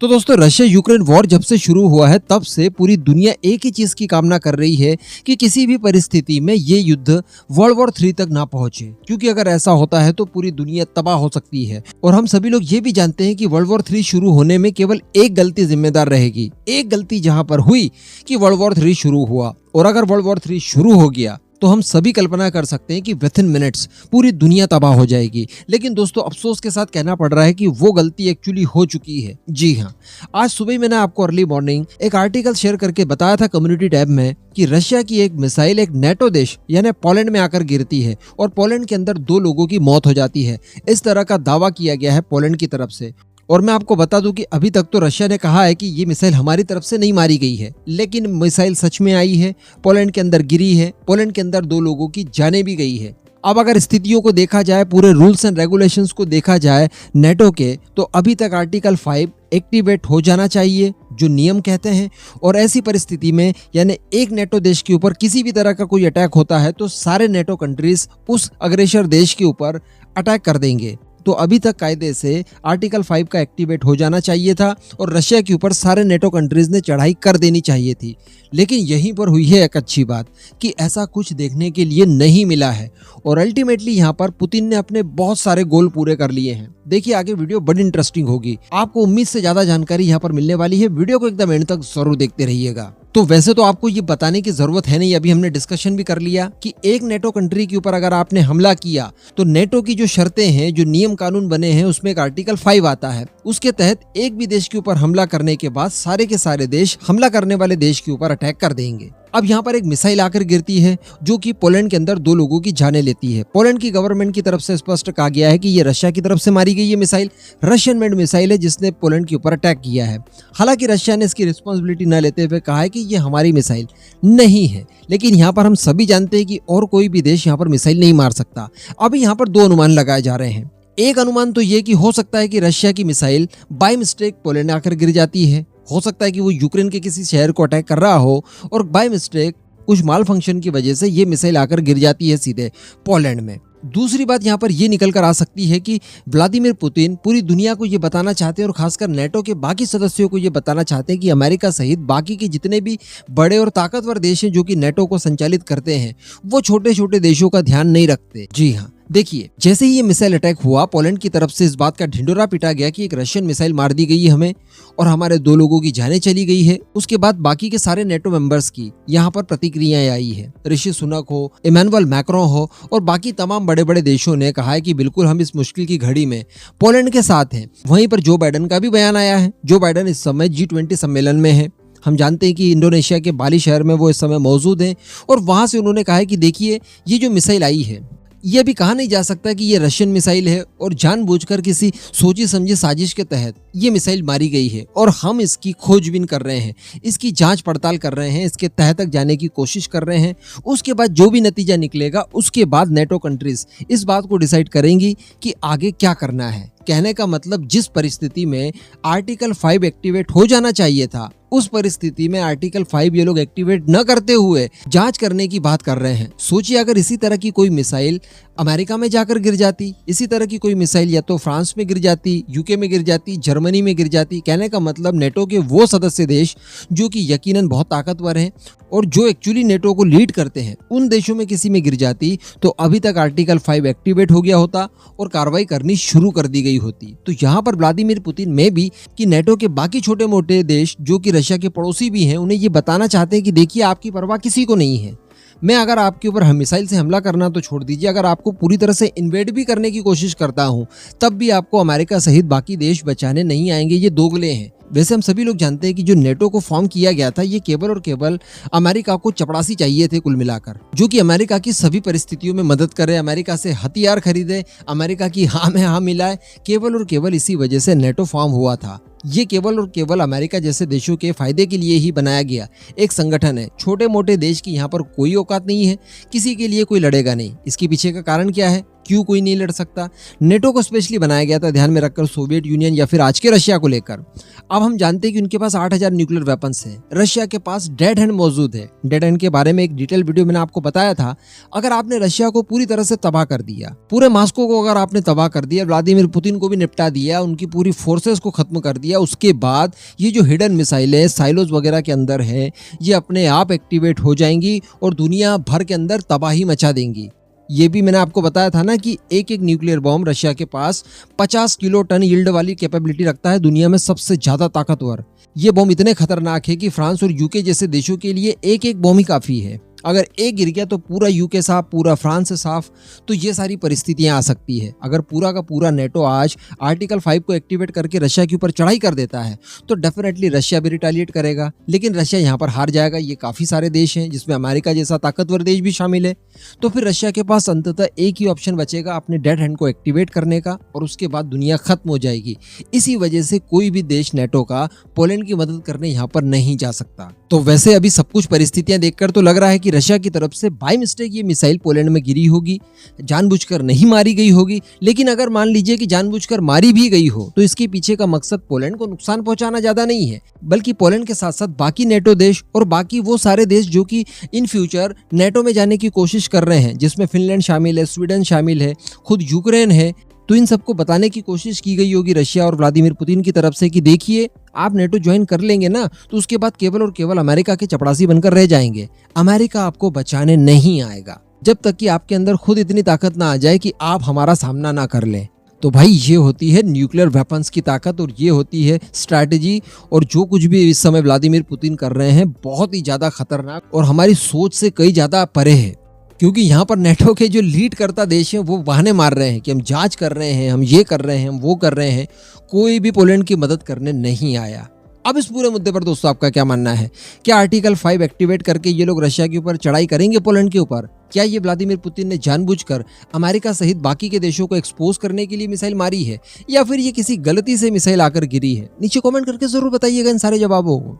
तो दोस्तों Russia Ukraine war जब से शुरू हुआ है तब से पूरी दुनिया एक ही चीज की कामना कर रही है कि किसी भी परिस्थिति में ये युद्ध वर्ल्ड वॉर 3 तक ना पहुंचे, क्योंकि अगर ऐसा होता है तो पूरी दुनिया तबाह हो सकती है। और हम सभी लोग ये भी जानते हैं कि वर्ल्ड वॉर 3 शुरू होने में केवल एक गलती जिम्मेदार रहेगी। एक गलती जहां पर हुई कि वर्ल्ड वॉर 3 शुरू हुआ, और अगर वर्ल्ड वॉर 3 शुरू हो गया तो हम सभी कल्पना कर सकते हैं कि विद इन मिनट्स पूरी दुनिया तबाह हो जाएगी। लेकिन दोस्तों अफसोस के साथ कहना पड़ रहा है कि वो गलती एक्चुअली हो चुकी है। जी हाँ, आज सुबह मैंने आपको अर्ली मॉर्निंग एक आर्टिकल शेयर करके बताया था कम्युनिटी टैब में कि रशिया की एक मिसाइल एक नेटो देश यानी पोलैंड में आकर गिरती है और पोलैंड के अंदर 2 लोगों की मौत हो जाती है। इस तरह का दावा किया गया है पोलैंड की तरफ से। और मैं आपको बता दूं कि अभी तक तो रशिया ने कहा है कि ये मिसाइल हमारी तरफ से नहीं मारी गई है, लेकिन मिसाइल सच में आई है, पोलैंड के अंदर गिरी है, पोलैंड के अंदर 2 लोगों की जानें भी गई है। अब अगर स्थितियों को देखा जाए, पूरे रूल्स एंड रेगुलेशंस को देखा जाए नेटो के, तो अभी तक आर्टिकल 5 एक्टिवेट हो जाना चाहिए जो नियम कहते हैं। और ऐसी परिस्थिति में यानी एक नेटो देश के ऊपर किसी भी तरह का कोई अटैक होता है तो सारे नेटो कंट्रीज उस अग्रेसर देश के ऊपर अटैक कर देंगे। तो अभी तक कायदे से आर्टिकल 5 का एक्टिवेट हो जाना चाहिए था और रशिया के ऊपर सारे नेटो कंट्रीज ने चढ़ाई कर देनी चाहिए थी। लेकिन यहीं पर हुई है एक अच्छी बात कि ऐसा कुछ देखने के लिए नहीं मिला है और अल्टीमेटली यहाँ पर पुतिन ने अपने बहुत सारे गोल पूरे कर लिए हैं। देखिए आगे वीडियो बड़ी इंटरेस्टिंग होगी, आपको उम्मीद से ज्यादा जानकारी यहाँ पर मिलने वाली है। वीडियो को एकदम एंड तक जरूर देखते रहिएगा। तो वैसे तो आपको ये बताने की जरूरत है नहीं, अभी हमने डिस्कशन भी कर लिया कि एक नेटो कंट्री के ऊपर अगर आपने हमला किया तो नेटो की जो शर्तें हैं, जो नियम कानून बने हैं, उसमें एक आर्टिकल 5 आता है। उसके तहत एक भी देश के ऊपर हमला करने के बाद सारे के सारे देश हमला करने वाले देश के ऊपर अटैक कर देंगे। अब यहाँ पर एक मिसाइल आकर गिरती है जो कि पोलैंड के अंदर 2 लोगों की जानें लेती है। पोलैंड की गवर्नमेंट की तरफ से स्पष्ट कहा गया है कि ये रशिया की तरफ से मारी गई ये मिसाइल रशियन मेड मिसाइल है जिसने पोलैंड के ऊपर अटैक किया है। हालांकि रशिया ने इसकी रिस्पॉन्सिबिलिटी न लेते हुए कहा है कि ये हमारी मिसाइल नहीं है, लेकिन यहाँ पर हम सभी जानते हैं कि और कोई भी देश यहाँ पर मिसाइल नहीं मार सकता। अभी यहाँ पर 2 अनुमान लगाए जा रहे हैं। एक अनुमान तो ये कि हो सकता है कि रशिया की मिसाइल बाय मिस्टेक पोलैंड आकर गिर जाती है। हो सकता है कि वो यूक्रेन के किसी शहर को अटैक कर रहा हो और बाय मिस्टेक कुछ माल फंक्शन की वजह से ये मिसाइल आकर गिर जाती है सीधे पोलैंड में। दूसरी बात यहाँ पर ये निकल कर आ सकती है कि व्लादिमीर पुतिन पूरी दुनिया को ये बताना चाहते हैं और खासकर नेटो के बाकी सदस्यों को ये बताना चाहते हैं कि अमेरिका सहित बाकी के जितने भी बड़े और ताकतवर देश हैं जो कि नेटो को संचालित करते हैं, वो छोटे छोटे देशों का ध्यान नहीं रखते। जी हाँ, देखिए जैसे ही ये मिसाइल अटैक हुआ पोलैंड की तरफ से इस बात का ढिंडोरा पीटा गया कि एक रशियन मिसाइल मार दी गई है हमें और हमारे 2 लोगों की जानें चली गई है। उसके बाद बाकी के सारे नेटो मेंबर्स की यहाँ पर प्रतिक्रियाएं आई है। ऋषि सुनक हो, इमैनुअल मैक्रों हो और बाकी तमाम बड़े बड़े देशों ने कहा है कि बिल्कुल हम इस मुश्किल की घड़ी में पोलैंड के साथ हैं। वहीं पर जो बाइडेन का भी बयान आया है। जो बाइडेन इस समय G20 सम्मेलन में है। हम जानते हैं कि इंडोनेशिया के बाली शहर में वो इस समय मौजूद हैं और वहां से उन्होंने कहा है कि देखिए ये जो मिसाइल आई है ये भी कहा नहीं जा सकता कि ये रशियन मिसाइल है और जानबूझकर किसी सोची समझी साजिश के तहत ये मिसाइल मारी गई है और हम इसकी खोजबीन कर रहे हैं, इसकी जांच पड़ताल कर रहे हैं, इसके तह तक जाने की कोशिश कर रहे हैं। उसके बाद जो भी नतीजा निकलेगा उसके बाद नेटो कंट्रीज इस बात को डिसाइड करेंगी कि आगे क्या करना है। कहने का मतलब जिस परिस्थिति में आर्टिकल 5 एक्टिवेट हो जाना चाहिए था उस परिस्थिति में आर्टिकल 5 ये लोग एक्टिवेट न करते हुए जांच करने की बात कर रहे हैं। सोचिए अगर इसी तरह की कोई मिसाइल अमेरिका में जाकर गिर जाती, इसी तरह की कोई मिसाइल या तो फ्रांस में गिर जाती, यूके में गिर जाती, जर्मनी में गिर जाती। कहने का मतलब नेटो के वो सदस्य देश जो कि यकीनन बहुत ताकतवर हैं और जो एक्चुअली नेटो को लीड करते हैं, उन देशों में किसी में गिर जाती तो अभी तक आर्टिकल 5 एक्टिवेट हो गया होता और कार्रवाई करनी शुरू कर दी गई होती। तो यहाँ पर व्लादिमीर पुतिन में भी कि नेटो के बाकी छोटे मोटे देश जो कि रशिया के पड़ोसी भी हैं, उन्हें ये बताना चाहते हैं कि देखिए आपकी परवाह किसी को नहीं है। मैं अगर आपके ऊपर मिसाइल से हमला करना तो छोड़ दीजिए, अगर आपको पूरी तरह से इन्वेड भी करने की कोशिश करता हूं तब भी आपको अमेरिका सहित बाकी देश बचाने नहीं आएंगे। ये दोगले हैं। वैसे हम सभी लोग जानते हैं कि जो नेटो को फॉर्म किया गया था ये केवल और केवल अमेरिका को चपरासी चाहिए थे कुल मिलाकर, जो कि अमेरिका की सभी परिस्थितियों में मदद करे, अमेरिका से हथियार खरीदे, अमेरिका की हाँ में हाँ मिलाए। केवल और केवल इसी वजह से नेटो फॉर्म हुआ था। ये केवल और केवल अमेरिका जैसे देशों के फायदे के लिए ही बनाया गया एक संगठन है। छोटे मोटे देश की यहाँ पर कोई औकात नहीं है, किसी के लिए कोई लड़ेगा नहीं। इसके पीछे का कारण क्या है? क्यों कोई नहीं लड़ सकता? नेटो को स्पेशली बनाया गया था ध्यान में रखकर सोवियत यूनियन या फिर आज के रशिया को लेकर। अब हम जानते हैं कि उनके पास 8000 न्यूक्लियर वेपन्स हैं। रशिया के पास डेड हैंड मौजूद है। डेड हैंड के बारे में एक डिटेल वीडियो मैंने आपको बताया था। अगर आपने रशिया को पूरी तरह से तबाह कर दिया, पूरे मॉस्को को अगर आपने तबाह कर दिया, व्लादिमीर पुतिन को भी निपटा दिया, उनकी पूरी फोर्सेस को खत्म कर दिया, उसके बाद ये जो हिडन मिसाइल है साइलोज वगैरह के अंदर है, ये अपने आप एक्टिवेट हो जाएंगी और दुनिया भर के अंदर तबाही मचा देंगी। ये भी मैंने आपको बताया था ना कि एक एक न्यूक्लियर बॉम्ब रशिया के पास 50 किलो टन यील्ड वाली कैपेबिलिटी रखता है, दुनिया में सबसे ज्यादा ताकतवर। ये बॉम्ब इतने खतरनाक है कि फ्रांस और यूके जैसे देशों के लिए एक एक बॉम्ब ही काफी है। अगर एक गिर गया तो पूरा यूके साफ, पूरा फ्रांस साफ। तो ये सारी परिस्थितियां आ सकती है। अगर पूरा का पूरा नेटो आज आर्टिकल 5 को एक्टिवेट करके रशिया के ऊपर चढ़ाई कर देता है तो डेफिनेटली रशिया भी रिटेलिएट करेगा। लेकिन रशिया यहाँ पर हार जाएगा। ये काफी सारे देश हैं जिसमें अमेरिका जैसा ताकतवर देश भी शामिल है। तो फिर रशिया के पास अंततः एक ही ऑप्शन बचेगा, अपने डेड हैंड को एक्टिवेट करने का, और उसके बाद दुनिया खत्म हो जाएगी। इसी वजह से कोई भी देश नेटो का पोलैंड की मदद करने यहाँ पर नहीं जा सकता। तो वैसे अभी सब कुछ परिस्थितियां देखकर तो लग रहा है कि रशिया की तरफ से बाय मिस्टेक ये मिसाइल पोलैंड में गिरी होगी, जानबूझकर नहीं मारी गई होगी। लेकिन अगर मान लीजिए कि जानबूझकर मारी भी गई हो तो इसके पीछे का मकसद पोलैंड को नुकसान पहुंचाना ज्यादा नहीं है, बल्कि पोलैंड के साथ साथ बाकी नेटो देश और बाकी वो सारे देश जो कि इन फ्यूचर नेटो में जाने की कोशिश कर रहे हैं, जिसमें फिनलैंड शामिल है, स्वीडन शामिल है, खुद यूक्रेन है। तो इन सबको बताने की कोशिश की गई होगी रशिया और व्लादिमीर पुतिन की तरफ से कि देखिए, आप नेटो ज्वाइन कर लेंगे ना तो उसके बाद केवल और केवल अमेरिका के चपरासी बनकर रह जाएंगे। अमेरिका आपको बचाने नहीं आएगा जब तक कि आपके अंदर खुद इतनी ताकत ना आ जाए कि आप हमारा सामना ना कर लें। तो भाई ये होती है न्यूक्लियर वेपन्स की ताकत और ये होती है स्ट्रैटेजी। और जो कुछ भी इस समय व्लादिमीर पुतिन कर रहे हैं बहुत ही ज्यादा खतरनाक और हमारी सोच से कई ज्यादा परे है। क्योंकि यहाँ पर नेटो के जो लीड करता देश हैं वो बहाने मार रहे हैं कि हम जांच कर रहे हैं, हम ये कर रहे हैं, हम वो कर रहे हैं। कोई भी पोलैंड की मदद करने नहीं आया। अब इस पूरे मुद्दे पर दोस्तों आपका क्या मानना है? क्या आर्टिकल 5 एक्टिवेट करके ये लोग रशिया के ऊपर चढ़ाई करेंगे पोलैंड के ऊपर? क्या ये व्लादिमीर पुतिन ने जानबूझकर अमेरिका सहित बाकी के देशों को एक्सपोज करने के लिए मिसाइल मारी है, या फिर ये किसी गलती से मिसाइल आकर गिरी है? नीचे कमेंट करके जरूर बताइएगा इन सारे जवाबों को।